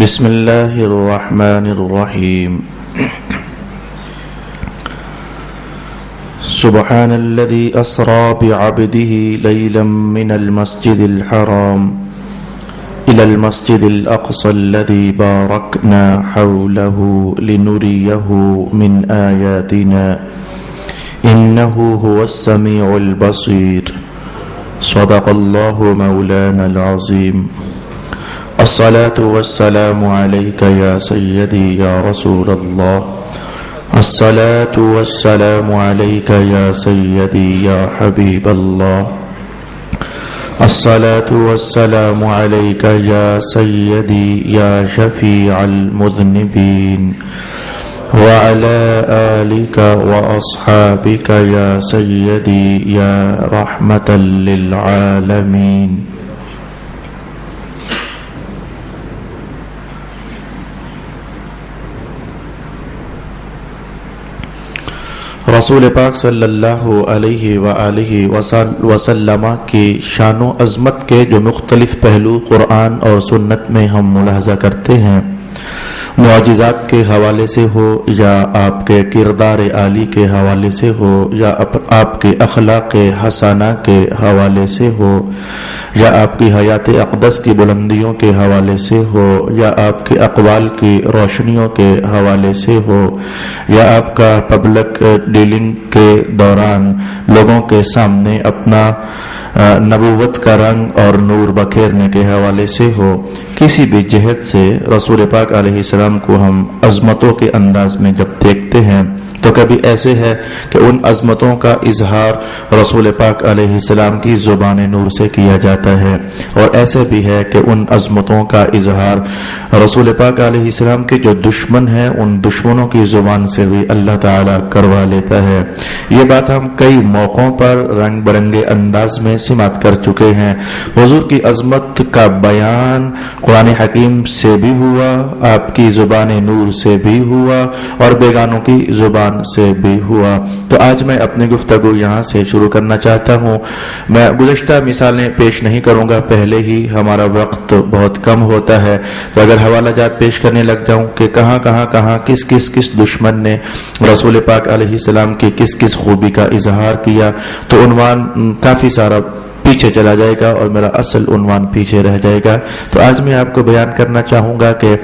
بسم الله الرحمن الرحيم سبحان الذي أسرى بعبده ليلا من المسجد الحرام إلى المسجد الأقصى الذي باركنا حوله لنريه من آياتنا إنه هو السميع البصير صدق الله مولانا العظيم الصلاة والسلام عليك يا سيدي يا رسول الله الصلاة والسلام عليك يا سيدي يا حبيب الله الصلاة والسلام عليك يا سيدي يا شفيع المذنبين وعلى آلك وأصحابك يا سيدي يا رحمة للعالمين. رسول پاک صلی اللہ علیہ وآلہ وسلم کی شان و عظمت کے جو مختلف پہلو قرآن اور سنت میں ہم ملاحظہ کرتے ہیں، معجزات کے حوالے سے ہو یا آپ کے کردار عالی کے حوالے سے ہو یا آپ کے اخلاق حسنہ کے حوالے سے ہو یا آپ کی حیات اقدس کی بلندیوں کے حوالے سے ہو یا آپ کے اقوال کی روشنیوں کے حوالے سے ہو یا آپ کا پبلک ڈیلنگ کے دوران لوگوں کے سامنے اپنا نبوت کا رنگ اور نور بکھیرنے کے حوالے سے ہو، کسی بھی جہت سے رسول پاک علیہ السلام کو ہم عظمتوں کے انداز میں جب دیکھتے ہیں تو کبھی ایسے ہے کہ ان عظمتوں کا اظہار رسول پاک علیہ السلام کی زبان نور سے کیا جاتا ہے، اور ایسے بھی ہے کہ ان عظمتوں کا اظہار رسول پاک علیہ السلام کے جو دشمن ہیں ان دشمنوں کی زبان سے بھی اللہ تعالیٰ کروا لیتا ہے۔ یہ بات ہم کئی موقعوں پر رنگ برنگے انداز میں سماعت کر چکے ہیں۔ حضور کی عظمت کا بیان قرآن حکیم سے بھی ہوا، آپ کی زبان نور سے بھی ہوا اور بیگانوں کی زبان سے بھی ہوا۔ تو آج میں اپنی گفتگو یہاں سے شروع کرنا چاہتا ہوں۔ میں گزشتہ مثالیں پیش نہیں کروں گا، پہلے ہی ہمارا وقت بہت کم ہوتا ہے، تو اگر حوالہ جات پیش کرنے لگ جاؤں کہ کہاں کس دشمن نے رسول پاک علیہ السلام کی کس خوبی کا اظہار کیا تو عنوان کافی سارا پیچھے چلا جائے گا اور میرا اصل عنوان پیچھے رہ جائے گا۔ تو آج میں آپ کو بیان کرنا چاہوں گا کہ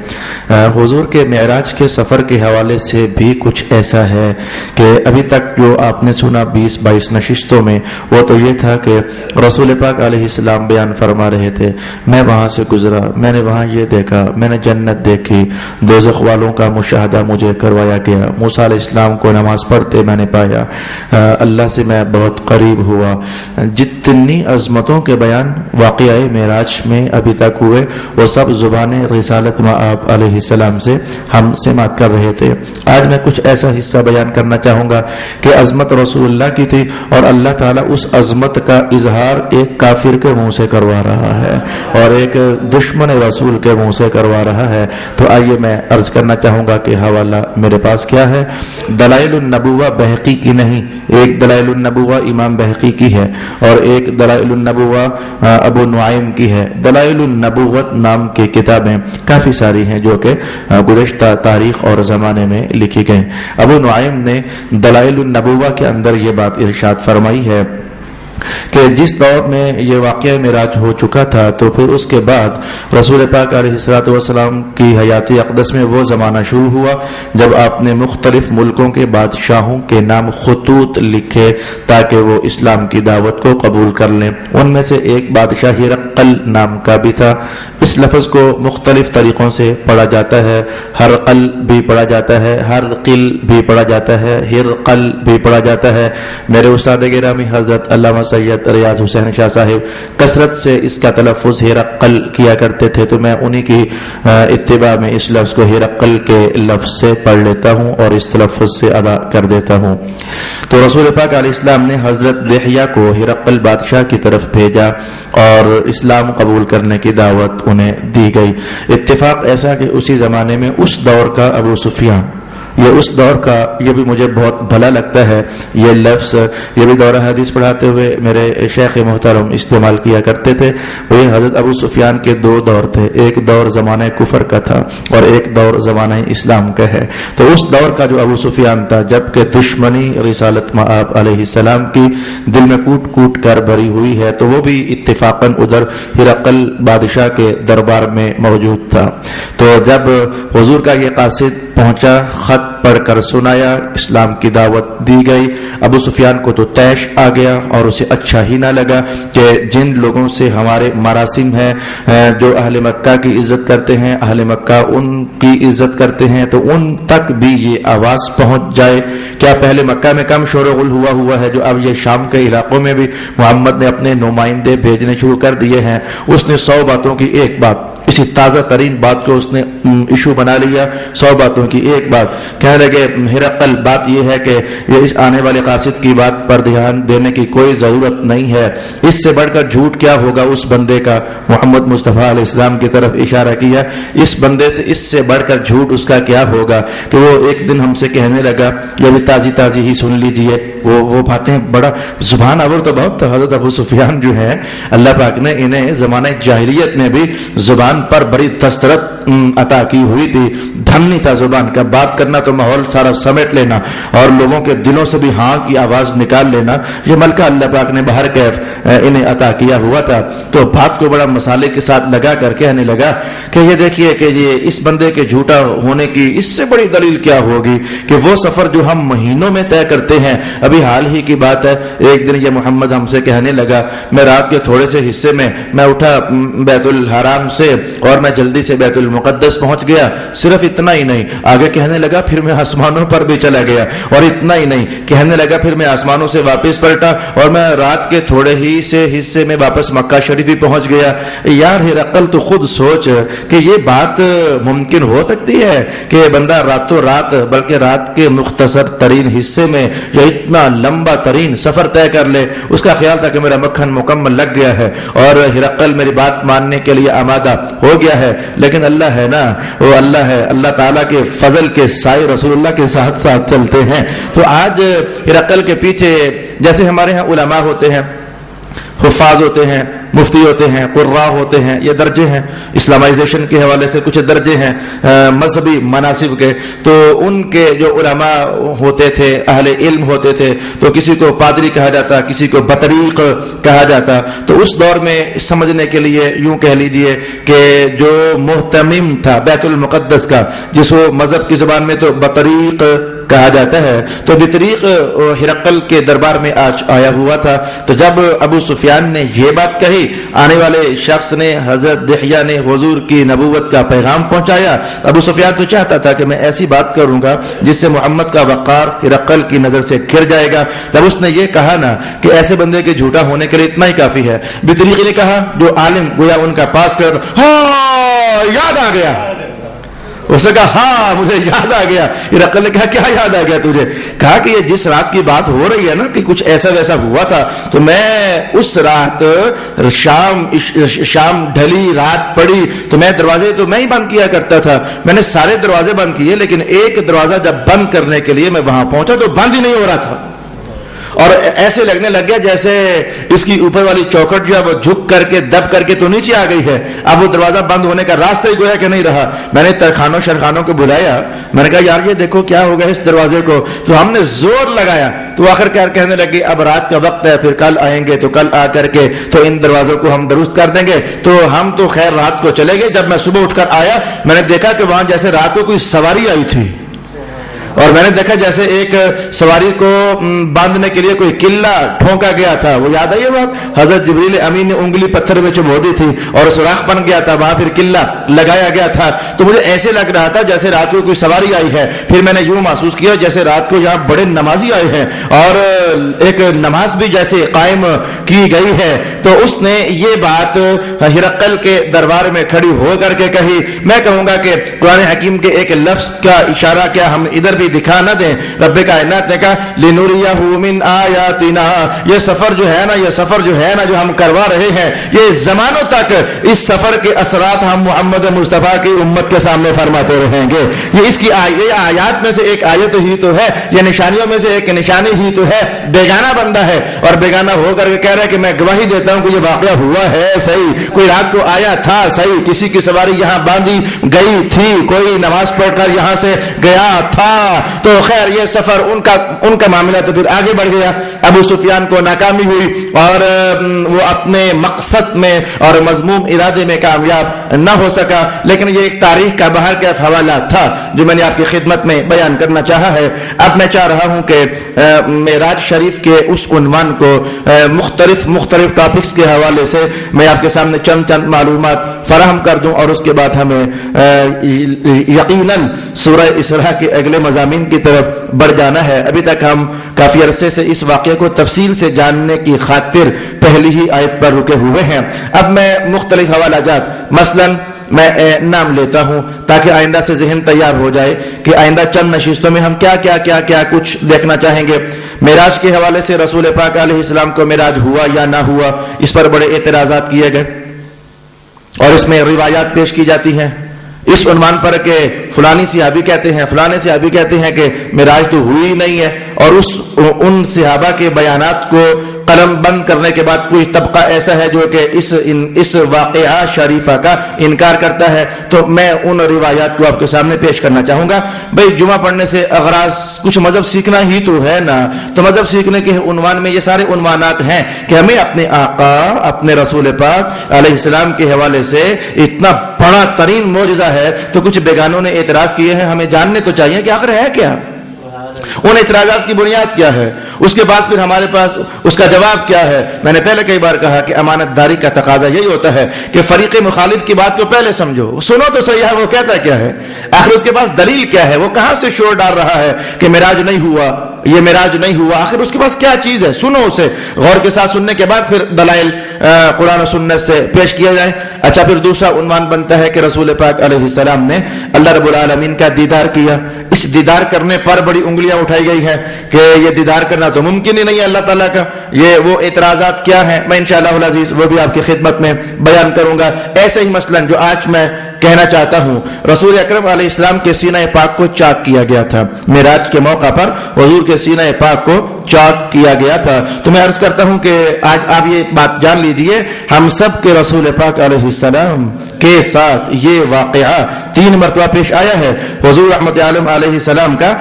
حضور کے معراج کے سفر کے حوالے سے بھی کچھ ایسا ہے کہ ابھی تک جو آپ نے سنا 20-22 نشستوں میں، وہ تو یہ تھا کہ رسول پاک علیہ السلام بیان فرما رہے تھے، میں وہاں سے گزرا، میں نے وہاں یہ دیکھا، میں نے جنت دیکھی، دوزخ والوں کا مشاہدہ مجھے کروایا گیا، موسیٰ علیہ السلام کو نماز پڑھتے میں نے پایا، اللہ سے میں بہت قریب ہوا۔ جتنی عظمتوں کے بیان واقعہ معراج میں ابھی تک ہوئے وہ سب زبان رسالت مآب علیہ السلام سے ہم سماعت کر رہے تھے۔ آج میں کچھ ایسا حصہ بیان کرنا چاہوں گا کہ عظمت رسول اللہ کی تھی اور اللہ تعالیٰ اس عظمت کا اظہار ایک کافر کے منہ سے کروا رہا ہے اور ایک دشمن رسول کے منہ سے کروا رہا ہے۔ تو آئیے میں عرض کرنا چاہوں گا کہ حوالہ میرے پاس کیا ہے۔ دلائل النبوہ بہقی کی نہیں، ایک دلائل النبوہ امام بہقی کی ہے اور ایک دلائل النبوہ ابو نعیم کی ہے۔ دلائل النبوت نام کی کتابیں کافی ساری ہیں جو کہ گزشتہ تاریخ اور زمانے میں لکھی گئیں۔ ابو نعیم نے دلائل النبوہ کے اندر یہ بات ارشاد فرمائی ہے کہ جس دور میں یہ واقعہ معراج ہو چکا تھا تو پھر اس کے بعد رسول پاک علیہ السلام کی حیات اقدس میں وہ زمانہ شروع ہوا جب آپ نے مختلف ملکوں کے بادشاہوں کے نام خطوط لکھے تاکہ وہ اسلام کی دعوت کو قبول کر لیں۔ ان میں سے ایک بادشاہ ہرقل نام کا بھی تھا۔ اس لفظ کو مختلف طریقوں سے پڑھا جاتا ہے، ہرقل بھی پڑھا جاتا ہے، ہرقل بھی پڑھا جاتا ہے، ہرقل بھی پڑھا جاتا ہے۔ میرے استاد گرامی حضرت علامہ سید ریاض حسین شاہ صاحب کثرت سے اس کا تلفظ ہرقل کیا کرتے تھے، تو میں انہی کی اتباع میں اس لفظ کو ہرقل کے لفظ سے پڑھ لیتا ہوں اور اس تلفظ سے ادا کر دیتا ہوں۔ تو رسول پاک علیہ السلام نے حضرت دحیہ کو ہرقل بادشاہ کی طرف بھیجا اور اسلام قبول کرنے کی دعوت انہیں دی گئی۔ اتفاق ایسا کہ اسی زمانے میں اس دور کا ابو سفیان یہ اس دور کا، یہ بھی مجھے بہت بھلا لگتا ہے یہ لفظ، یہ بھی دورہ حدیث پڑھاتے ہوئے میرے شیخ محترم استعمال کیا کرتے تھے۔ وہ حضرت ابو سفیان کے دو دور تھے، ایک دور زمانہ کفر کا تھا اور ایک دور زمانہ اسلام کا ہے۔ تو اس دور کا جو ابو سفیان تھا، جب کہ دشمنی رسالت مآب علیہ السلام کی دل میں کوٹ کوٹ کر بھری ہوئی ہے، تو وہ بھی اتفاقاً ادھر ہرقل بادشاہ کے دربار میں موجود تھا۔ تو جب حضور کا یہ قاصد پہنچا، خط پڑھ کر سنایا، اسلام کی دعوت دی گئی، ابو سفیان کو تو طیش آ گیا اور اسے اچھا ہی نہ لگا کہ جن لوگوں سے ہمارے مراسم ہیں، جو اہل مکہ کی عزت کرتے ہیں، اہل مکہ ان کی عزت کرتے ہیں، تو ان تک بھی یہ آواز پہنچ جائے۔ کیا پہلے مکہ میں کم شور و غل ہوا ہے جو اب یہ شام کے علاقوں میں بھی محمد نے اپنے نمائندے بھیجنے شروع کر دیے ہیں؟ اس نے 100 باتوں کی ایک بات، اسی تازہ ترین بات کو اس نے ایشو بنا لیا، 100 باتوں کی ایک بات کہنے لگے ہرقل، بات یہ ہے کہ یہ اس آنے والے قاصد کی بات پر دھیان دینے کی کوئی ضرورت نہیں ہے، اس سے بڑھ کر جھوٹ کیا ہوگا اس بندے کا۔ محمد مصطفیٰ علیہ السلام کی طرف اشارہ کیا، اس بندے سے اس سے بڑھ کر جھوٹ اس کا کیا ہوگا کہ وہ ایک دن ہم سے کہنے لگا، یہ بھی تازی تازی ہی سن لیجئے، وہ باتیں بڑا زبان آور تو بہت حضرت ابو سفیان جو ہے، اللہ پاک نے انہیں زمانہ جاہلیت میں بھی زبان پر بڑی دسترت عطا کی ہوئی تھی، دھن نہیں تھا زبان کا، بات کرنا تو ماحول سارا سمیٹ لینا اور لوگوں کے دلوں سے بھی ہاں کی آواز نکال لینا، یہ ملکہ اللہ پاک نے باہر کیف انہیں عطا کیا ہوا تھا۔ تو بات کو بڑا مسالے کے ساتھ لگا کر کہنے لگا کہ یہ دیکھیے کہ یہ اس بندے کے جھوٹا ہونے کی اس سے بڑی دلیل کیا ہوگی کہ وہ سفر جو ہم مہینوں میں طے کرتے ہیں، ابھی حال ہی کی بات ہے، ایک دن یہ محمد ہم سے کہنے لگا، میں رات کے تھوڑے سے حصے میں اٹھا بیت الحرام سے اور میں جلدی سے بیت المقدس پہنچ گیا، صرف اتنا ہی نہیں، آگے کہنے لگا پھر میں آسمانوں پر بھی چلا گیا، اور اتنا ہی نہیں کہنے لگا پھر میں آسمانوں سے واپس پلٹا اور میں رات کے تھوڑے ہی سے حصے میں واپس مکہ شریف پہنچ گیا۔ یار ہرقل تو خود سوچ کہ یہ بات ممکن ہو سکتی ہے کہ بندہ راتوں رات، بلکہ رات کے مختصر ترین حصے میں یا اتنا لمبا ترین سفر طے کر لے۔ اس کا خیال تھا کہ میرا مکھن مکمل لگ گیا ہے اور ہرقل میری بات ماننے کے لیے آمادہ ہو گیا ہے، لیکن اللہ ہے نا، وہ اللہ ہے، اللہ تعالیٰ کے فضل کے سائے رسول اللہ کے ساتھ ساتھ چلتے ہیں۔ تو آج ہرقل کے پیچھے جیسے ہمارے ہاں علماء ہوتے ہیں، حفاظ ہوتے ہیں، مفتی ہوتے ہیں، قراء ہوتے ہیں، یہ درجے ہیں، اسلامائزیشن کے حوالے سے کچھ درجے ہیں مذہبی مناصب کے، تو ان کے جو علماء ہوتے تھے، اہل علم ہوتے تھے، تو کسی کو پادری کہا جاتا، کسی کو بطریق کہا جاتا۔ تو اس دور میں سمجھنے کے لیے یوں کہہ لیجئے کہ جو محتمم تھا بیت المقدس کا، جس کو مذہب کی زبان میں تو بطریق کہا جاتا ہے، تو بطریق ہرقل کے دربار میں آج آیا ہوا تھا۔ تو جب ابو سفیان نے یہ بات کہی، آنے والے شخص نے، حضرت دحیہ نے حضور کی نبوت کا پیغام پہنچایا، ابو سفیان تو چاہتا تھا کہ میں ایسی بات کروں گا جس سے محمد کا وقار ہرقل کی نظر سے گر جائے گا۔ جب اس نے یہ کہا نا کہ ایسے بندے کے جھوٹا ہونے کے لیے اتنا ہی کافی ہے، بطریق نے کہا جو عالم گویا ان کا پاس کر، ہاں یاد آ گیا، اس نے کہا ہاں مجھے یاد آ گیا۔ ہرقل نے کہا کیا یاد آ گیا تجھے؟ کہا کہ یہ جس رات کی بات ہو رہی ہے نا کہ کچھ ایسا ویسا ہوا تھا، تو میں اس رات شام ڈھلی، رات پڑی، تو میں دروازے تو میں ہی بند کیا کرتا تھا، میں نے سارے دروازے بند کیے، لیکن ایک دروازہ جب بند کرنے کے لیے میں وہاں پہنچا تو بند ہی نہیں ہو رہا تھا، اور ایسے لگنے لگ گیا جیسے اس کی اوپر والی چوکھٹ جو ہے وہ جھک کر کے دب کر کے تو نیچے آ گئی ہے، اب وہ دروازہ بند ہونے کا راستہ ہی گویا کہ نہیں رہا۔ میں نے ترخانوں شرخانوں کو بلایا، میں نے کہا یار یہ دیکھو کیا ہو گیا اس دروازے کو، تو ہم نے زور لگایا، تو آخر کار کہنے لگے اب رات کا وقت ہے، پھر کل آئیں گے تو کل آ کر کے تو ان دروازوں کو ہم درست کر دیں گے۔ تو ہم تو خیر رات کو چلے گئے، جب میں صبح اٹھ کر آیا میں نے دیکھا کہ وہاں جیسے رات کو کوئی سواری آئی تھی، اور میں نے دیکھا جیسے ایک سواری کو باندھنے کے لیے کوئی قلعہ ٹھونکا گیا تھا، وہ یاد آئی بات، حضرت جبریل امین نے انگلی پتھر میں چبھو دی تھی اور سوراخ بن گیا تھا، وہاں پھر قلعہ لگایا گیا تھا۔ تو مجھے ایسے لگ رہا تھا جیسے رات کو کوئی سواری آئی ہے، پھر میں نے یوں محسوس کیا جیسے رات کو یہاں بڑے نمازی آئے ہیں اور ایک نماز بھی جیسے قائم کی گئی ہے۔ تو اس نے یہ بات ہرقل کے دربار میں کھڑی ہو کر کے کہی۔ میں کہوں گا کہ قرآن حکیم کے ایک لفظ کا اشارہ کیا ہم ادھر بھی کبھی دکھا نہ دیں. رب کائنات نے کہا لِنُرِيَهُ مِنْ آیَاتِنَا. یہ سفر جو ہے نا جو ہم کروا رہے ہیں یہ زمانوں تک اس سفر کے اثرات ہم محمد مصطفیٰ کی امت کے سامنے فرماتے رہیں گے. یہ اس کی آیات میں سے ایک آیت ہی تو ہے, یہ نشانیوں میں سے ایک نشانی ہی تو ہے. بیگانہ بندہ ہے اور بیگانہ ہو کر کے کہہ رہا ہے کہ میں گواہی دیتا ہوں کہ یہ واقعہ ہوا ہے صحیح, کوئی رات کو آیا تھا صحیح, کسی کی سواری یہاں باندھی گئی تھی, کوئی نماز پڑھ کر یہاں سے گیا تھا. تو خیر یہ سفر ان کا معاملہ تو پھر آگے بڑھ گیا. ابو سفیان کو ناکامی ہوئی اور وہ اپنے مقصد میں اور مضموم ارادے میں کامیاب نہ ہو سکا. لیکن یہ ایک تاریخ کا باہر کا حوالہ تھا جو میں نے آپ کی خدمت میں بیان کرنا چاہا ہے. اب میں چاہ رہا ہوں کہ معراج شریف کے اس عنوان کو مختلف ٹاپکس کے حوالے سے میں آپ کے سامنے چند معلومات فراہم کر دوں, اور اس کے بعد ہمیں یقیناً سورہ اسراء کے اگلے مضامین کی طرف بڑھ جانا ہے. ابھی تک ہم کافی عرصے سے اس واقعے کو تفصیل سے جاننے کی خاطر پہلی ہی آیت پر رکے ہوئے ہیں. اب میں مختلف حوالہ جات مثلاً میں نام لیتا ہوں تاکہ آئندہ سے ذہن تیار ہو جائے کہ آئندہ چند نشستوں میں ہم کیا کچھ دیکھنا چاہیں گے. معراج کے حوالے سے رسول پاک علیہ السلام کو معراج ہوا یا نہ ہوا, اس پر بڑے اعتراضات کیے گئے اور اس میں روایات پیش کی جاتی ہیں اس عنوان پر کہ فلانی صحابی کہتے ہیں, فلانے صحابی کہتے ہیں کہ معراج تو ہوئی نہیں ہے, اور ان صحابہ کے بیانات کو قلم بند کرنے کے بعد کوئی طبقہ ایسا ہے جو کہ اس واقعہ شریفہ کا انکار کرتا ہے. تو میں ان روایات کو آپ کے سامنے پیش کرنا چاہوں گا. بھئی جمعہ پڑھنے سے اغراض کچھ مذہب سیکھنا ہی تو ہے نا, تو مذہب سیکھنے کے عنوان میں یہ سارے عنوانات ہیں کہ ہمیں اپنے آقا اپنے رسول پاک علیہ السلام کے حوالے سے اتنا بڑا ترین معجزہ ہے تو کچھ بیگانوں نے اعتراض کیے ہیں, ہمیں جاننے تو چاہیے کہ آخر ہے کیا, ان اعتراضات کی بنیاد کیا ہے, اس کے بعد پھر ہمارے پاس اس کا جواب کیا ہے. میں نے پہلے کئی بار کہا کہ امانت داری کا تقاضا یہی ہوتا ہے کہ فریق مخالف کی بات کو پہلے سمجھو, سنو تو صحیح ہے وہ کہتا کیا ہے, آخر اس کے پاس دلیل کیا ہے, وہ کہاں سے شور ڈال رہا ہے کہ معراج نہیں ہوا, یہ معراج نہیں ہوا, آخر اس کے پاس کیا چیز ہے, سنو اسے. غور کے ساتھ سننے کے بعد پھر دلائل قرآن و سنت سے پیش کیا جائے. اچھا, پھر دوسرا عنوان بنتا ہے کہ رسول پاک علیہ السلام نے اللہ رب العالمین کا دیدار کیا. اس دیدار کرنے پر بڑی انگلیاں اٹھائی گئی ہیں کہ یہ دیدار کرنا تو ممکن ہی نہیں ہے اللہ تعالیٰ کا. یہ وہ اعتراضات کیا ہیں میں انشاءاللہ العزیز وہ بھی آپ کی خدمت میں بیان کروں گا. ایسے ہی مثلاً جو آج میں کہنا چاہتا ہوں, رسول اکرم علیہ السلام کے سینہ پاک کو چاک کیا گیا تھا. معراج کے موقع پر حضور کے سینہ پاک کو چاک کیا گیا تھا. تو میں عرض کرتا ہوں کہ آج آپ یہ بات جان لیجئے, ہم سب کے رسول پاک علیہ السلام کے ساتھ یہ واقعہ 3 مرتبہ پیش آیا ہے. حضور رحمت عالم علیہ السلام کا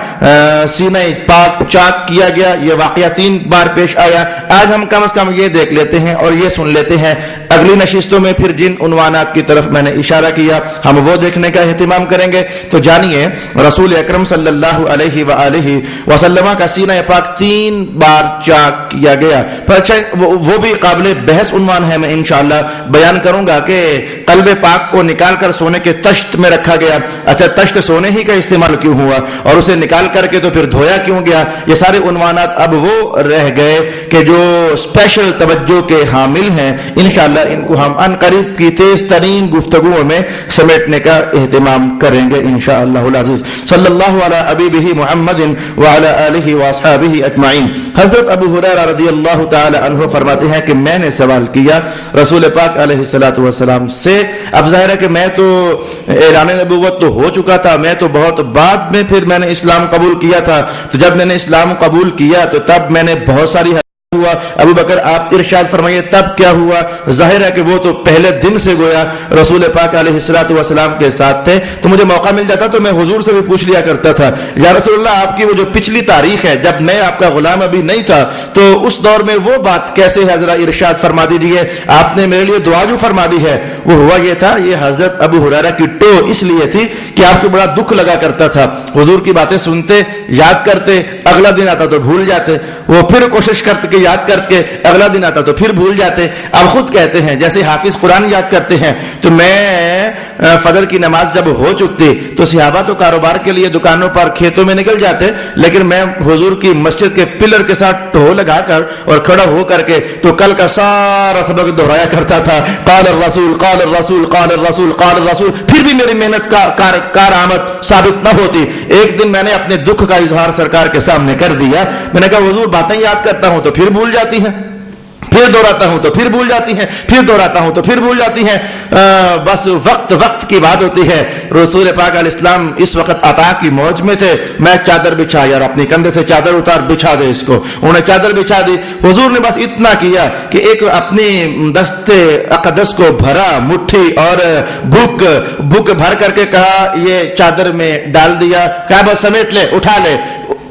سینہ پاک چاک کیا گیا, یہ واقعہ 3 بار پیش آیا. آج ہم کم از کم یہ دیکھ لیتے ہیں اور یہ سن لیتے ہیں. اگلی نشستوں میں پھر جن عنوانات کی طرف میں نے اشارہ کیا ہم وہ دیکھنے کا اہتمام کریں گے. تو جانیے رسول اکرم صلی اللہ علیہ وآلہ وسلم کا سینہ پاک 3 بار چاک کیا گیا. پر اچھا وہ بھی قابل بحث عنوان ہے, میں انشاءاللہ بیان کروں گا کہ قلب پاک کو نکال کر سونے کے تشت میں رکھا گیا. اچھا, تشت سونے ہی کا استعمال کیوں ہوا اور اسے نکال کر کے تو پھر دھویا کیوں گیا؟ یہ سارے عنوانات اب وہ رہ گئے کہ جو اسپیشل توجہ کے حامل ہیں. انشاءاللہ ان کو ہم ان قریب کی تیز ترین گفتگو میں سمیٹنے کا اہتمام کریں گے انشاءاللہ العزیز. صلی اللہ علی حبیبہ محمد وعلی آلہ واصحابہ اجمعین. حضرت ابو ہریرہ رضی اللہ تعالی عنہ فرماتے ہیں کہ میں نے سوال کیا رسول پاک علیہ الصلوۃ والسلام سے. اب ظاہر ہے کہ میں تو اعلان نبوت تو ہو چکا تھا, میں تو بہت بعد میں پھر میں نے اسلام قبول کیا تھا. تو جب میں نے اسلام قبول کیا تو تب میں نے بہت ساری ہوا. ابو بکر آپ ارشاد فرمائیے تب کیا ہوا؟ ظاہر ہے کہ وہ تو پہلے دن سے گویا رسول پاک علیہ الصلوۃ والسلام کے ساتھ تھے. تو مجھے موقع مل جاتا تو میں حضور سے بھی پوچھ لیا کرتا تھا, یا رسول اللہ آپ کی وہ جو پچھلی تاریخ ہے جب میں آپ کا غلام ابھی نہیں تھا تو اس دور میں وہ بات کیسے ہے, ذرا ارشاد فرما دیجئے. آپ نے میرے لیے دعا جو فرما دی ہے وہ ہوا یہ تھا, یہ حضرت ابو ہریرہ کی ٹو اس لیے تھی کہ آپ کو بڑا دکھ لگا کرتا تھا. حضور کی باتیں سنتے, یاد کرتے, اگلا دن آتا تو بھول جاتے, وہ پھر کوشش کرتے کہ یاد کر کے اگلا دن آتا تو پھر بھول جاتے. اب خود کہتے ہیں جیسے حافظ قرآن یاد کرتے ہیں, تو میں فجر کی نماز جب ہو چکتی تو صحابہ تو کاروبار کے لیے دکانوں پر کھیتوں میں نکل جاتے، لیکن میں حضور کی مسجد کے پلر کے ساتھ ٹہو لگا کر اور کھڑا ہو کر کے تو کل کا سارا سبق دہرایا کرتا تھا، قال الرسول قال الرسول قال الرسول قال الرسول، پھر بھی میری محنت کا کارآمد ثابت نہ ہوتی۔ ایک دن میں نے اپنے دکھ کا اظہار سرکار کے سامنے کر دیا، میں نے کہا حضور باتیں یاد کرتا ہوں تو پھر بھول جاتی ہیں، پھر دہراتا ہوں تو پھر بھول جاتی ہیں، پھر دہراتا ہوں تو پھر بھول جاتی ہیں، بس وقت کی بات ہوتی ہے۔ رسول پاک علیہ السلام اس وقت عطا کی موج میں تھے، میں چادر بچھا، یار اپنی کندھے سے چادر اتار، بچھا دے اس کو، انہوں نے چادر بچھا دی۔ حضور نے بس اتنا کیا کہ ایک اپنی دستے اقدس کو بھرا، مٹھی اور بک بھر کر کے کہا یہ چادر میں ڈال دیا، کہا بس سمیٹ لے، اٹھا لے۔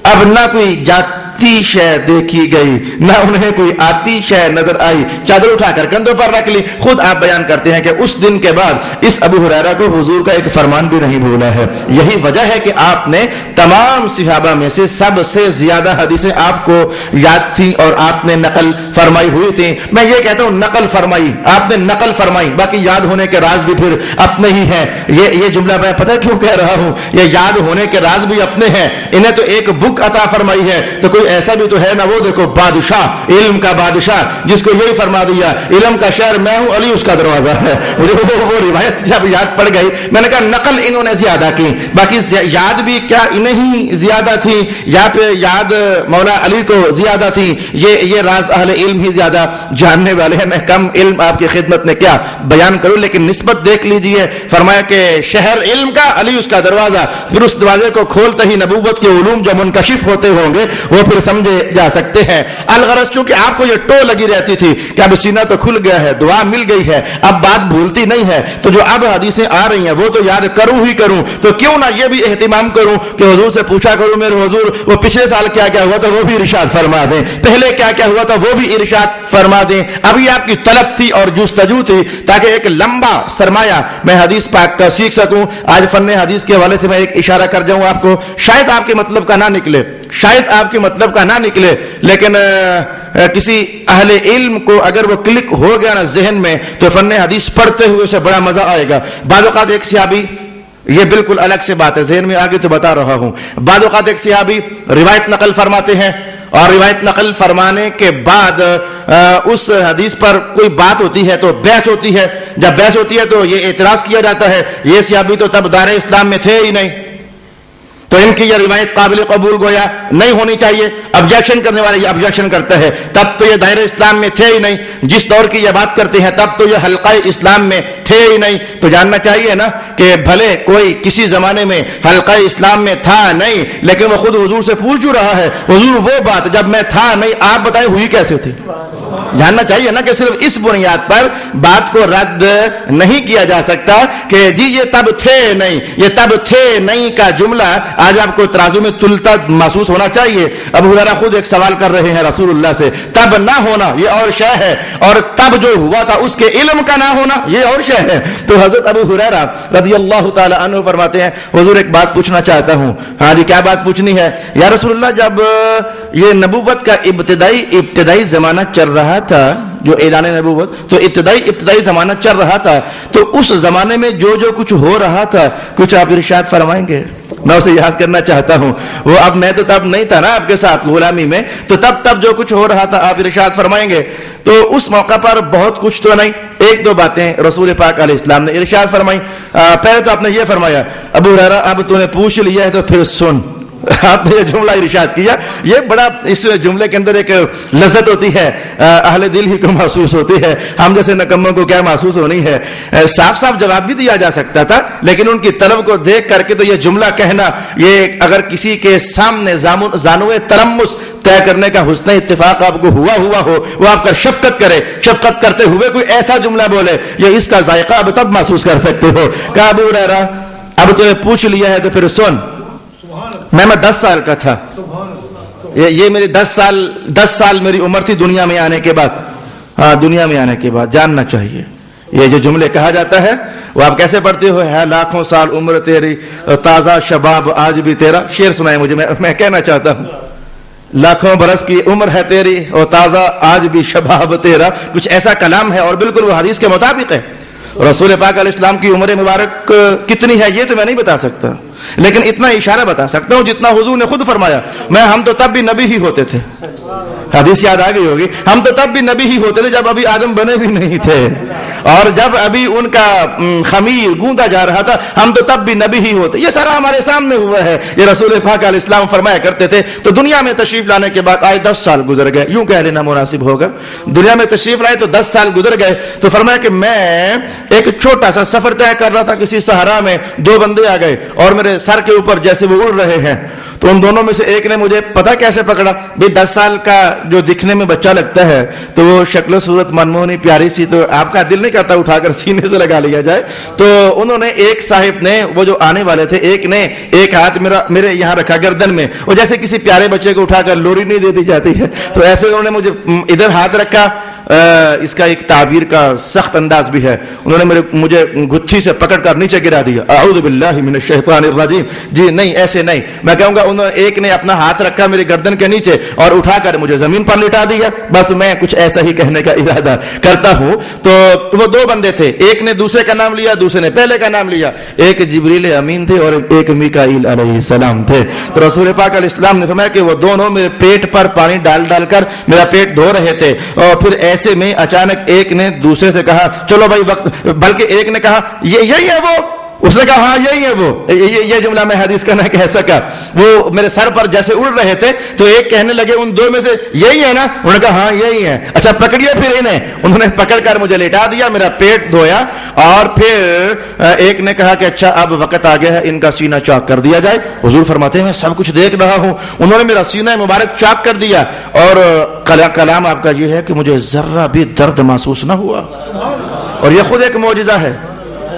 اب نہ کوئی جاتی شے دیکھی گئی، نہ انہیں کوئی آتی شے نظر آئی، چادر اٹھا کر کندھوں پر رکھ لی۔ خود آپ بیان کرتے ہیں کہ اس دن کے بعد اس ابو ہریرہ کو حضور کا ایک فرمان بھی نہیں بھولا ہے۔ یہی وجہ ہے کہ آپ نے تمام صحابہ میں سے سب سے زیادہ حدیثیں آپ کو یاد تھیں اور آپ نے نقل فرمائی ہوئی تھیں۔ میں یہ کہتا ہوں نقل فرمائی، آپ نے نقل فرمائی، باقی یاد ہونے کے راز بھی پھر اپنے ہی ہیں۔ یہ جملہ میں پتہ کیوں کہہ رہا ہوں، یہ یاد ہونے کے راز بھی اپنے ہیں۔ انہیں تو ایک بک عطا فرمائی ہے، تو کوئی ایسا بھی تو ہے نا، وہ دیکھو بادشاہ، علم کا بادشاہ، جس کو یہی فرما دیا علم کا شہر میں ہوں، علی اس کا دروازہ ہے۔ مجھے وہ روایت جب یاد پڑ گئی میں نے کہا نقل انہوں نے زیادہ کی، باقی یاد بھی کیا انہیں ہی زیادہ تھی یا پھر یاد مولا علی کو زیادہ تھی، یہ راز اہل علم ہی زیادہ جاننے والے ہیں۔ میں کم علم آپ کی خدمت میں کیا بیان کروں، لیکن نسبت دیکھ لیجئے، فرمایا کہ شہر علم کا، علی اس کا دروازہ، پھر اس دروازے کو کھولتے ہی نبوت کے علوم جو منکشف ہوتے ہوں گے وہ پھر سمجھے جا سکتے ہیں۔ الغرض چونکہ آپ کو یہ ٹو لگی رہتی تھی کہ اب سینہ تو کھل گیا ہے، دعا مل گئی ہے، اب بات بھولتی نہیں ہے، تو جو اب حدیثیں آ رہی ہیں وہ تو یاد کروں ہی کروں، تو کیوں نہ یہ بھی اہتمام کروں کہ حضور سے پوچھا کروں میرے حضور وہ پچھلے سال کیا کیا ہوا تھا وہ بھی ارشاد فرما دیں، پہلے کیا کیا ہوا تھا وہ بھی ارشاد فرما دیں۔ ابھی آپ کی طلب تھی اور جستجو تھی تاکہ ایک لمبا سرمایہ میں حدیث پاک کا سیکھ سکوں۔ آج فن حدیث کے حوالے سے میں ایک اشارہ کر جاؤں آپ کو، شاید آپ کے مطلب کا نہ نکلے، شاید آپ کے مطلب کا نہ نکلے، لیکن کسی اہل علم کو اگر وہ کلک ہو گیا نا ذہن میں تو فن حدیث پڑھتے ہوئے اسے بڑا مزہ آئے گا۔ بعض اوقات ایک صحابی، یہ بالکل الگ سے بات ہے، ذہن میں آگے تو بتا رہا ہوں، بعض اوقات ایک صحابی روایت نقل فرماتے ہیں اور روایت نقل فرمانے کے بعد اس حدیث پر کوئی بات ہوتی ہے تو بحث ہوتی ہے، جب بحث ہوتی ہے تو یہ اعتراض کیا جاتا ہے یہ صحابی تو تب دار اسلام میں تھے ہی نہیں، تو ان کی یہ روایت قابل قبول گویا نہیں ہونی چاہیے۔ آبجیکشن کرنے والے یہ آبجیکشن کرتا ہے تب تو یہ دائرہ اسلام میں تھے ہی نہیں، جس دور کی یہ بات کرتے ہیں تب تو یہ حلقہ اسلام میں تھے ہی نہیں۔ تو جاننا چاہیے نا کہ بھلے کوئی کسی زمانے میں حلقہ اسلام میں تھا نہیں، لیکن وہ خود حضور سے پوچھ رہا ہے حضور وہ بات جب میں تھا نہیں آپ بتائیں ہوئی کیسے تھی۔ جاننا چاہیے نا کہ صرف اس بنیاد پر بات کو رد نہیں کیا جا سکتا کہ جی یہ تب تھے نہیں، یہ تب تھے نہیں کا جملہ آج آپ کو ترازو میں تلتا محسوس ہونا چاہیے۔ ابو ہریرہ خود ایک سوال کر رہے ہیں رسول اللہ سے، تب نہ ہونا یہ اور شے ہے، اور تب جو ہوا تھا اس کے علم کا نہ ہونا یہ اور شے ہے۔ تو حضرت ابو ہریرہ رضی اللہ تعالی عنہ فرماتے ہیں حضور ایک بات پوچھنا چاہتا ہوں۔ ہاں جی کیا بات پوچھنی ہے یا رسول اللہ؟ جب یہ نبوت کا ابتدائی زمانہ چل رہا تھا، جو اعلان نبوت تو ابتدائی زمانہ چل رہا تھا، تو اس زمانے میں جو کچھ ہو رہا تھا کچھ آپ ارشاد فرمائیں گے؟ میں اسے یاد کرنا چاہتا ہوں، وہ اب میں تو تب نہیں تھا نا آپ کے ساتھ غلامی میں، تو تب جو کچھ ہو رہا تھا آپ ارشاد فرمائیں گے؟ تو اس موقع پر بہت کچھ تو نہیں، ایک دو باتیں رسول پاک علیہ السلام نے ارشاد فرمائی۔ پہلے تو آپ نے یہ فرمایا ابو ہریرہ اب تو نے پوچھ لیا ہے تو پھر سن، آپ نے یہ جملہ ارشاد کیا، یہ بڑا اس جملے کے اندر ایک لذت ہوتی ہے، اہل دل ہی کو محسوس ہوتی ہے، ہم جیسے نکموں کو کیا محسوس ہونی ہے۔ صاف جواب بھی دیا جا سکتا تھا، لیکن ان کی طلب کو دیکھ کر کے تو یہ جملہ کہنا، یہ اگر کسی کے سامنے زانوے تلمس طے کرنے کا حسن اتفاق آپ کو ہوا ہو، وہ آپ کا شفقت کرے، شفقت کرتے ہوئے کوئی ایسا جملہ بولے، یہ اس کا ذائقہ اب تب محسوس کر سکتے ہو۔ کہا ابو ہریرہ اب تو نے پوچھ لیا ہے تو پھر سن، میں 10 سال کا تھا، یہ میری 10 سال میری عمر تھی دنیا میں آنے کے بعد، ہاں دنیا میں آنے کے بعد جاننا چاہیے۔ یہ جو جملے کہا جاتا ہے وہ آپ کیسے پڑھتے ہو؟ ہے لاکھوں سال عمر تیری تازہ شباب آج بھی تیرا، شعر سنائے مجھے، میں کہنا چاہتا ہوں لاکھوں برس کی عمر ہے تیری اور تازہ آج بھی شباب تیرا، کچھ ایسا کلام ہے اور بالکل وہ حدیث کے مطابق ہے۔ رسول پاک علیہ السلام کی عمر مبارک کتنی ہے یہ تو میں نہیں بتا سکتا، لیکن اتنا اشارہ بتا سکتا ہوں جتنا حضور نے خود فرمایا، ہم تو تب بھی نبی ہی ہوتے تھے. حدیث یاد آ گئی ہوگی، ہم تو تب بھی نبی ہی ہوتے تھے جب ابھی آدم بنے بھی نہیں تھے، اور جب ابھی ان کا خمیر گوندا جا رہا تھا ہم تو تب بھی نبی ہی ہوتے. یہ سارا ہمارے سامنے ہوا ہے. یہ رسول پاک علیہ السلام فرمایا کرتے تھے. تو دنیا میں تشریف لانے کے بعد آئے 10 سال گزر گئے، یوں کہہ لینا مناسب ہوگا. دنیا میں تشریف لائے تو 10 سال گزر گئے. تو فرمایا کہ میں ایک چھوٹا سا سفر طے کر رہا تھا کسی صحرا میں، 2 بندے آ گئے اور میرے سر کے اوپر جیسے وہ اڑ رہے ہیں. تو ان دونوں میں سے ایک نے مجھے پتہ کیسے پکڑا، بھی 10 سال کا جو دکھنے میں بچہ لگتا ہے تو وہ شکل و صورت منمونی پیاری سی، تو آپ کا دل نہیں کرتا اٹھا کر سینے سے لگا لیا جائے. تو انہوں نے ایک صاحب نے، وہ جو آنے والے تھے، ایک نے ایک ہاتھ میرے یہاں رکھا گردن میں، وہ جیسے کسی پیارے بچے کو اٹھا کر لوری نہیں دے دی جاتی ہے، تو ایسے انہوں نے مجھے ادھر ہاتھ رکھا. اس کا ایک تعبیر کا سخت انداز بھی ہے. انہوں نے مجھے گچھی سے پکڑ کر نیچے گرا دیا. اعوذ باللہ من الشیطان الرجیم. جی نہیں، ایسے نہیں، میں کہوں گا ایک نے اپنا ہاتھ رکھا میری گردن کے نیچے اور اٹھا کر مجھے زمین پر لٹا دیا. بس میں کچھ ایسا ہی کہنے کا ارادہ کرتا ہوں. تو وہ 2 بندے تھے، ایک نے دوسرے کا نام لیا، دوسرے نے پہلے کا نام لیا. ایک جبریل امین تھے اور ایک میکائیل علیہ السلام تھے. تو رسول پاک علیہ السلام نے فرمایا کہ وہ دونوں میرے پیٹ پر پانی ڈال ڈال کر میرا پیٹ دھو رہے تھے. اور پھر ایسے میں اچانک ایک نے دوسرے سے کہا چلو بھائی وقت، بلکہ ایک نے کہا یہی ہے وہ، اس نے کہا ہاں یہی ہے وہ. یہ جملہ میں حدیث کا نہ کہہ سکا. وہ میرے سر پر جیسے اڑ رہے تھے تو ایک کہنے لگے ان 2 میں سے یہی ہے نا، انہوں نے کہا ہاں یہی ہے. اچھا پکڑیے پھر انہیں. انہوں نے پکڑ کر مجھے لٹا دیا، میرا پیٹ دھویا، اور پھر ایک نے کہا کہ اچھا اب وقت آ گیا ہے ان کا سینہ چاک کر دیا جائے. حضور فرماتے ہیں میں سب کچھ دیکھ رہا ہوں. انہوں نے میرا سینہ مبارک چاک کر دیا اور کلام آپ کا یہ ہے کہ مجھے ذرہ بھی درد محسوس نہ ہوا. اور یہ خود ایک معجزہ ہے.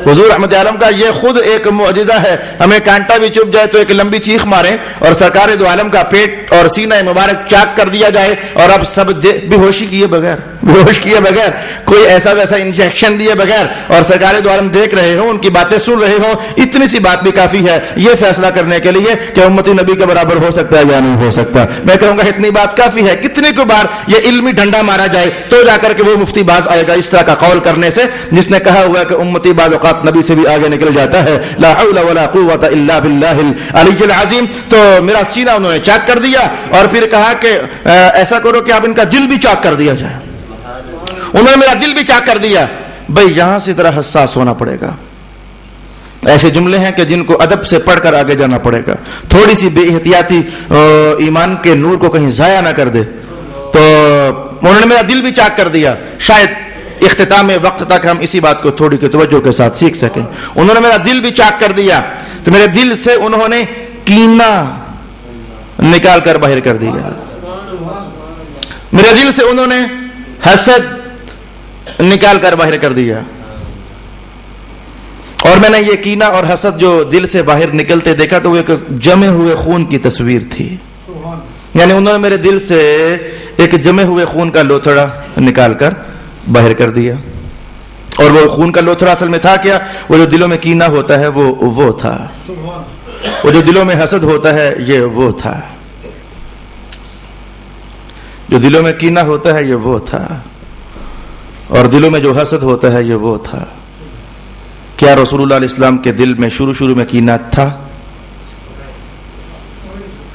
حضور رحمت عالم کا یہ خود ایک معجزہ ہے. ہمیں کانٹا بھی چپ جائے تو ایک لمبی چیخ مارے اور سرکار دو عالم کا پیٹ اور سینہ مبارک چاک کر دیا جائے، اور اب سب بے ہوشی کیے بغیر، بے ہوش کیے بغیر، کوئی ایسا ویسا انجیکشن دیے بغیر، اور سرکار دو عالم دیکھ رہے ہوں، ان کی باتیں سن رہے ہوں. اتنی سی بات بھی کافی ہے یہ فیصلہ کرنے کے لیے کہ امتی نبی کے برابر ہو سکتا ہے یا نہیں ہو سکتا. میں کہوں گا اتنی بات کافی ہے. کتنے کو بار یہ علمی ڈنڈا مارا جائے تو جا کر کے وہ مفتی باز آئے گا اس طرح کا قول کرنے سے، جس نے کہا ہوا کہ امتی بعض اوقات نبی سے بھی آگے نکل جاتا ہے. لا حول ولا قوت الا باللہ العلی العظیم. تو میرا سینہ انہوں نے چاک کر دیا اور پھر کہا کہ ایسا کرو کہ اب ان کا دل بھی چاک کر دیا جائے. انہوں نے میرا دل بھی چاک کر دیا. بھائی یہاں سے ذرا حساس ہونا پڑے گا. ایسے جملے ہیں کہ جن کو ادب سے پڑھ کر آگے جانا پڑے گا. تھوڑی سی بے احتیاطی ایمان کے نور کو کہیں ضائع نہ کر دے. تو انہوں نے میرا دل بھی چاک کر دیا. شاید اختتام وقت تک ہم اسی بات کو تھوڑی کی توجہ کے ساتھ سیکھ سکیں. انہوں نے میرا دل بھی چاک کر دیا. تو میرے دل سے انہوں نے کینہ نکال کر باہر کر دیا. میرے دل سے انہوں نے حسد نکال کر باہر کر دیا. اور میں نے یہ کینہ اور حسد جو دل سے باہر نکلتے دیکھا تو وہ ایک جمے ہوئے خون کی تصویر تھی. یعنی انہوں نے میرے دل سے ایک جمے ہوئے خون کا لوتھڑا نکال کر باہر کر دیا. اور وہ خون کا لوتھڑا اصل میں تھا کیا؟ وہ جو دلوں میں کینہ ہوتا ہے وہ تھا. وہ جو دلوں میں حسد ہوتا ہے یہ وہ تھا. جو دلوں میں کینہ ہوتا ہے یہ وہ تھا. اور دلوں میں جو حسد ہوتا ہے یہ وہ تھا. کیا رسول اللہ علیہ السلام کے دل میں شروع میں کینہ تھا؟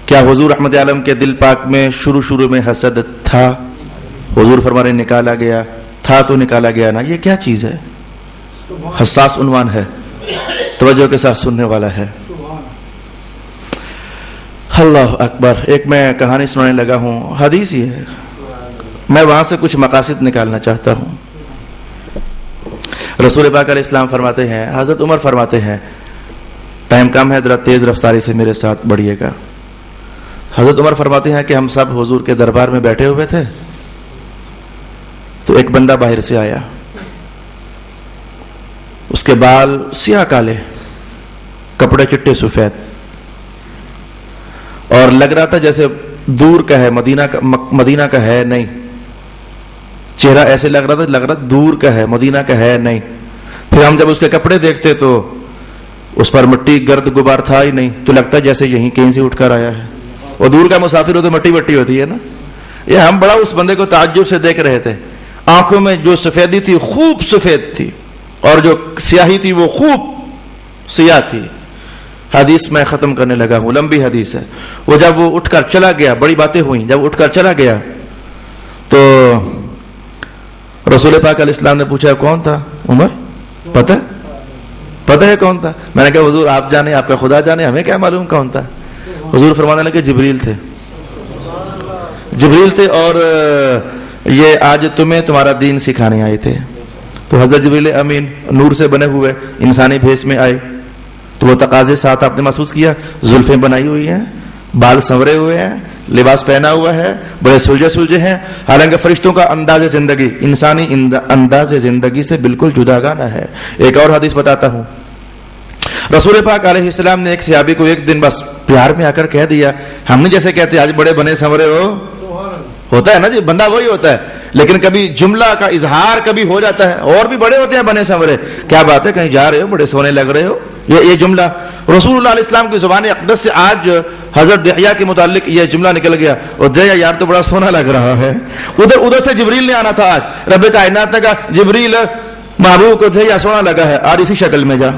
کیا حضور رحمت عالم کے دل پاک میں شروع میں حسد تھا؟ حضور فرمانے نکالا گیا تھا تو نکالا گیا نا. یہ کیا چیز ہے؟ حساس عنوان ہے، توجہ کے ساتھ سننے والا ہے. اللہ اکبر. ایک میں کہانی سنانے لگا ہوں، حدیث ہی ہے، میں وہاں سے کچھ مقاصد نکالنا چاہتا ہوں. رسول پاک علیہ السلام فرماتے ہیں، حضرت عمر فرماتے ہیں، ٹائم کم ہے ذرا تیز رفتاری سے میرے ساتھ بڑھیے گا. حضرت عمر فرماتے ہیں کہ ہم سب حضور کے دربار میں بیٹھے ہوئے تھے تو ایک بندہ باہر سے آیا. اس کے بال سیاہ کالے، کپڑے چٹے سفید، اور لگ رہا تھا جیسے دور کا ہے، مدینہ کا ہے نہیں. چہرہ ایسے لگ رہا تھا دور کا ہے، مدینہ کا ہے نہیں. پھر ہم جب اس کے کپڑے دیکھتے تو اس پر مٹی گرد غبار تھا ہی نہیں، تو لگتا جیسے یہیں کہیں سے اٹھ کر آیا ہے. اور دور کا مسافر ہو تو مٹی ہوتی ہے نا. یہ ہم بڑا اس بندے کو تعجب سے دیکھ رہے تھے. آنکھوں میں جو سفیدی تھی خوب سفید تھی، اور جو سیاہی تھی وہ خوب سیاہ تھی. حدیث میں ختم کرنے لگا ہوں, لمبی حدیث ہے. وہ جب وہ اٹھ کر چلا گیا, بڑی باتیں ہوئیں, جب اٹھ کر چلا گیا تو رسول پاک علیہ السلام نے پوچھا کون تھا؟ عمر پتہ ہے کون تھا؟ میں نے کہا حضور آپ جانے, آپ کا خدا جانے, ہمیں کیا معلوم کون تھا. حضور فرمانے لگے جبریل تھے اور یہ آج تمہیں تمہارا دین سکھانے آئے تھے. تو حضرت جبریل امین نور سے بنے ہوئے انسانی بھیس میں آئے تو وہ تقاضے ساتھ آپ نے محسوس کیا. زلفیں بنائی ہوئی ہیں, بال سنورے ہوئے ہیں, لباس پہنا ہوا ہے, بڑے سلجھے ہیں. حالانکہ فرشتوں کا انداز زندگی انسانی انداز زندگی سے بالکل جداگانہ ہے. ایک اور حدیث بتاتا ہوں. رسول پاک علیہ السلام نے ایک صحابی کو ایک دن بس پیار میں آ کر کہہ دیا, ہم نے جیسے کہتے آج بڑے بنے سنورے ہو, ہوتا ہے نا جی, بندہ وہی ہوتا ہے, لیکن کبھی جملہ کا اظہار کبھی ہو جاتا ہے, اور بھی بڑے ہوتے ہیں بنے سنورے, کیا بات ہے کہیں جا رہے ہو بڑے سونے لگ رہے ہو, یہ جملہ رسول اللہ علیہ السلام کی زبان اقدس سے آج حضرت دحیہ کے متعلق یہ جملہ نکل گیا, اور دحیہ یار تو بڑا سونا لگ رہا ہے. ادھر سے جبریل نے آنا تھا آج, رب کائنات نے کہا جبریل محبوب کو دحیہ سونا لگا ہے, آج اسی شکل میں جا.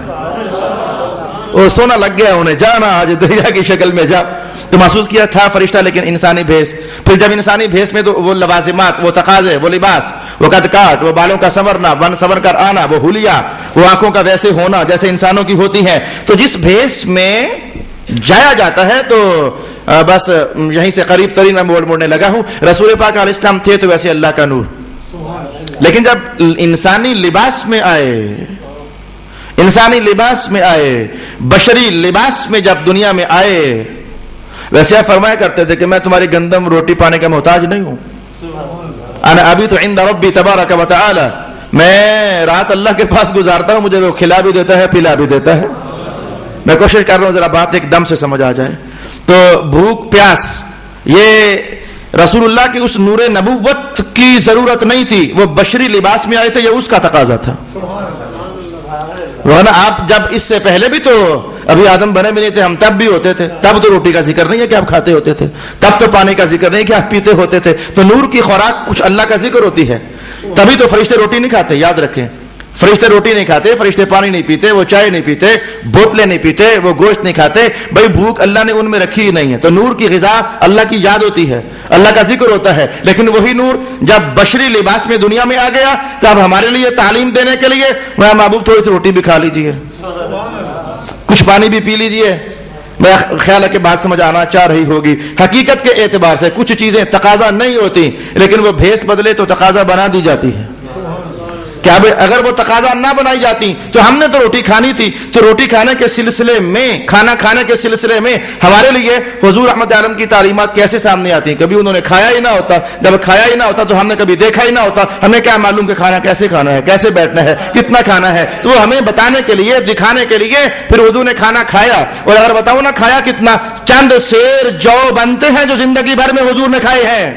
اور سونا لگ گیا انہیں, جانا آج دحیہ کی شکل میں جا. تو محسوس کیا تھا فرشتہ لیکن انسانی بھیس. پھر جب انسانی بھیس میں تو وہ لوازمات, وہ تقاضے, وہ لباس, وہ قد کاٹ, وہ بالوں کا سنورنا, بن سنور کر آنا, وہ حلیہ, وہ آنکھوں کا ویسے ہونا جیسے انسانوں کی ہوتی ہیں. تو جس بھیس میں جایا جاتا ہے تو بس یہیں سے قریب ترین میں موڑنے لگا ہوں. رسول پاک علیہ السلام تھے تو ویسے اللہ کا نور, لیکن جب انسانی لباس میں آئے, انسانی لباس میں آئے, بشری لباس میں جب دنیا میں آئے, ویسے آپ فرمایا کرتے تھے کہ میں تمہاری گندم روٹی پانے کا محتاج نہیں ہوں. انا ابیت عند ربی تبارک و تعالی, میں رات اللہ کے پاس گزارتا ہوں, مجھے وہ کھلا بھی دیتا ہے پلا بھی دیتا ہے. میں کوشش کر رہا ہوں ذرا بات ایک دم سے سمجھ آ جائے. تو بھوک پیاس یہ رسول اللہ کی اس نور نبوت کی ضرورت نہیں تھی, وہ بشری لباس میں آئے تھے, یہ اس کا تقاضا تھا. ورنہ آپ جب اس سے پہلے بھی تو ابھی آدم بنے بھی نہیں تھے, ہم تب بھی ہوتے تھے, تب تو روٹی کا ذکر نہیں ہے کہ آپ کھاتے ہوتے تھے, تب تو پانی کا ذکر نہیں کہ آپ پیتے ہوتے تھے. تو نور کی خوراک کچھ اللہ کا ذکر ہوتی ہے, تبھی تو فرشتے روٹی نہیں کھاتے. یاد رکھیں, فرشتے روٹی نہیں کھاتے, فرشتے پانی نہیں پیتے, وہ چائے نہیں پیتے, بوتلیں نہیں پیتے, وہ گوشت نہیں کھاتے. بھائی بھوک اللہ نے ان میں رکھی ہی نہیں ہے. تو نور کی غذا اللہ کی یاد ہوتی ہے, اللہ کا ذکر ہوتا ہے. لیکن وہی نور جب بشری لباس میں دنیا میں آ گیا تو اب ہمارے لیے تعلیم دینے کے لیے میں محبوب تھوڑی سی روٹی بھی کھا لیجیے, کچھ پانی بھی پی لیجیے. میں خیال ہے کہ بات سمجھ آنا چاہ رہی ہوگی. حقیقت کے اعتبار سے کچھ چیزیں تقاضا نہیں ہوتی, لیکن وہ بھیس بدلے تو تقاضا بنا دی جاتی ہے. کیا اگر وہ تقاضا نہ بنائی جاتی تو ہم نے تو روٹی کھانی تھی. تو روٹی کھانے کے سلسلے میں, کھانا کھانے کے سلسلے میں ہمارے لیے حضور رحمت عالم کی تعلیمات کیسے سامنے آتی ہیں. کبھی انہوں نے کھایا ہی نہ ہوتا, جب کھایا ہی نہ ہوتا تو ہم نے کبھی دیکھا ہی نہ ہوتا, ہمیں کیا معلوم کہ کھانا کیسے کھانا ہے, کیسے بیٹھنا ہے, کتنا کھانا ہے. تو وہ ہمیں بتانے کے لیے, دکھانے کے لیے پھر حضور نے کھانا کھایا. اور اگر بتاؤ نا کھایا کتنا, چند سیر جو بنتے ہیں جو زندگی بھر میں حضور نے کھائے ہیں.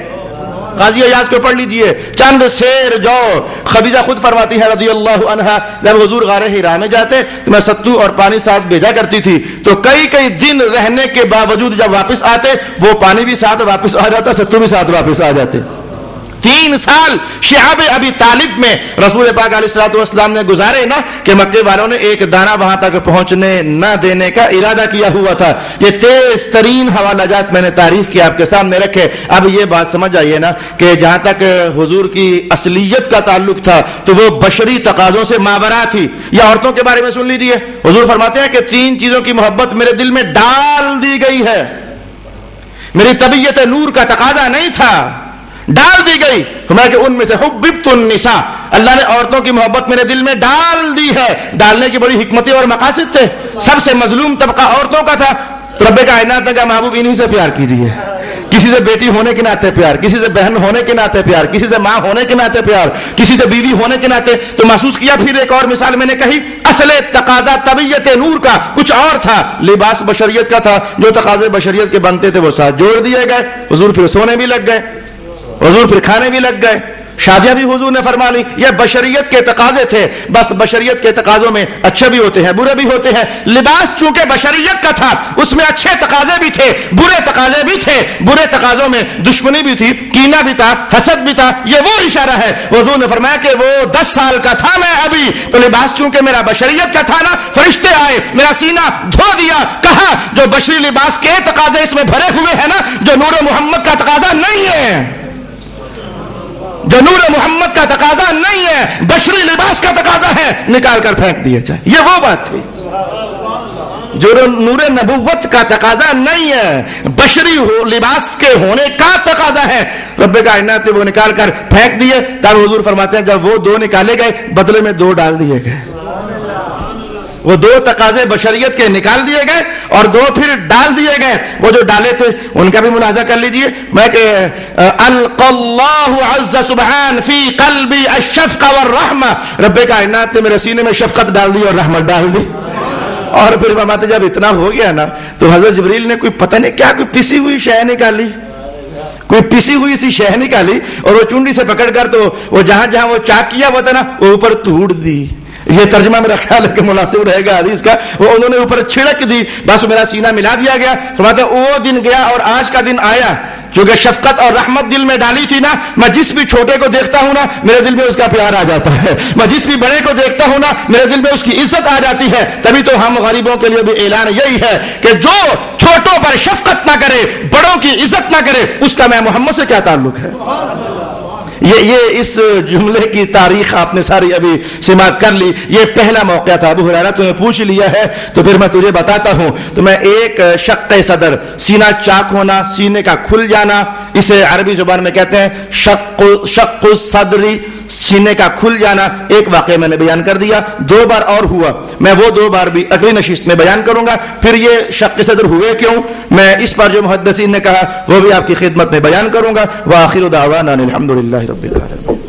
قاضی ایاز کو پڑھ لیجئے, چند سیر جو. خدیجہ خود فرماتی ہے رضی اللہ عنہا, جب حضور غار حرا میں جاتے تو میں ستو اور پانی ساتھ بھیجا کرتی تھی, تو کئی دن رہنے کے باوجود جب واپس آتے وہ پانی بھی ساتھ واپس آ جاتا, ستو بھی ساتھ واپس آ جاتے. 3 سال شعب ابی طالب میں رسول پاک علیہ الصلوۃ والسلام نے گزارے نا, کہ مکے والوں نے ایک دانہ وہاں تک پہنچنے نہ دینے کا ارادہ کیا ہوا تھا. یہ 23 ترین حوالہ جات میں نے تاریخ کے آپ کے سامنے رکھے. اب یہ بات سمجھ آئیے نا کہ جہاں تک حضور کی اصلیت کا تعلق تھا تو وہ بشری تقاضوں سے ماورا تھی. یا عورتوں کے بارے میں سن لیجیے, حضور فرماتے ہیں کہ 3 چیزوں کی محبت میرے دل میں ڈال دی گئی ہے. میری طبیعت نور کا تقاضا نہیں تھا, ڈال دی گئی. فرمایا کہ ان میں سے حببت النساء, اللہ نے عورتوں کی محبت میرے دل میں ڈال دی ہے. ڈالنے کی بڑی حکمتیں اور مقاصد تھے. سب سے مظلوم طبقہ عورتوں کا تھا. تو رب کائنات نے کہا محبوب انہی سے پیار کیجیے. کسی سے بیٹی ہونے کے ناطے پیار, کسی سے بہن ہونے کے ناطے پیار, کسی سے ماں ہونے کے ناطے پیار, کسی سے بیوی ہونے کے ناطے. تو محسوس کیا. پھر ایک اور مثال میں نے کہی, اصل تقاضا طبیعت نور کا کچھ اور تھا, لباس بشریت کا تھا. جو تقاضے بشریت کے بنتے تھے وہ ساتھ جوڑ دیے گئے. حضور پھر سونے بھی لگ گئے, حضور پھر کھانے بھی لگ گئے. شادیاں بھی حضور نے فرما لی. یہ بشریت کے تقاضے تھے. بس بشریت کے تقاضوں میں اچھے بھی ہوتے ہیں برے بھی ہوتے ہیں. لباس چونکہ بشریت کا تھا اس میں اچھے تقاضے بھی تھے برے تقاضے بھی تھے. برے تقاضوں میں دشمنی بھی تھی, کینہ بھی تھا, حسد بھی تھا. یہ وہ اشارہ ہے. حضور نے فرمایا کہ وہ 10 سال کا تھا میں ابھی, تو لباس چونکہ میرا بشریت کا تھا نا, فرشتے آئے میرا سینہ دھو دیا. کہا جو بشری لباس کے تقاضے اس میں بھرے ہوئے ہیں نا, جو نور محمد کا تقاضا نہیں ہے, جو نور محمد کا تقاضا نہیں ہے, بشری لباس کا تقاضا ہے, نکال کر پھینک دیا جائے. یہ وہ بات تھی جو نور نبوت کا تقاضا نہیں ہے, بشری لباس کے ہونے کا تقاضا ہے. رب کائنات نے وہ نکال کر پھینک دیے. تب حضور فرماتے ہیں جب وہ 2 نکالے گئے بدلے میں 2 ڈال دیے گئے. وہ 2 تقاضے بشریت کے نکال دیے گئے اور 2 پھر ڈال دیے گئے. وہ جو ڈالے تھے ان کا بھی ملاحظہ کر لیجئے. میں کہ القى اللہ عز سبحان فی قلبی الشفقہ والرحمہ, رب کائنات نے میرے سینے میں شفقت ڈال دی اور رحمت ڈال دی. اور پھر فرماتے جب اتنا ہو گیا نا تو حضرت جبریل نے کوئی پتہ نہیں کیا کوئی پسی ہوئی شے نکالی, کوئی پسی ہوئی سی شے نکالی اور وہ چونڈی سے پکڑ کر تو وہ جہاں جہاں وہ چاک کیا ہوا تھا نا وہ اوپر توڑ دی. یہ ترجمہ میرا خیال ہے کہ مناسب رہے گا حدیث کا. وہ انہوں نے اوپر چھڑک دی, بس میرا سینہ ملا دیا گیا. فرماتے ہیں وہ دن گیا اور آج کا دن آیا. چونکہ شفقت اور رحمت دل میں ڈالی تھی نا, میں جس بھی چھوٹے کو دیکھتا ہوں نا میرے دل میں اس کا پیار آ جاتا ہے, میں جس بھی بڑے کو دیکھتا ہوں نا میرے دل میں اس کی عزت آ جاتی ہے. تبھی تو ہم غریبوں کے لیے بھی اعلان یہی ہے کہ جو چھوٹوں پر شفقت نہ کرے, بڑوں کی عزت نہ کرے, اس کا میں محمد سے کیا تعلق ہے. یہ اس جملے کی تاریخ آپ نے ساری ابھی سماعت کر لی. یہ پہلا موقع تھا. ابو ہریرہ تمہیں پوچھ لیا ہے تو پھر میں تجھے بتاتا ہوں. تو میں ایک شق صدر, سینہ چاک ہونا, سینے کا کھل جانا, اسے عربی زبان میں کہتے ہیں شق الصدری, سینے کا کھل جانا. ایک واقعہ میں نے بیان کر دیا, 2 بار اور ہوا. میں وہ 2 بار بھی اگلی نشست میں بیان کروں گا. پھر یہ شق صدر ہوئے کیوں, میں اس پر جو محدثین نے کہا وہ بھی آپ کی خدمت میں بیان کروں گا. وآخر دعوانا الحمدللہ رب العالمین.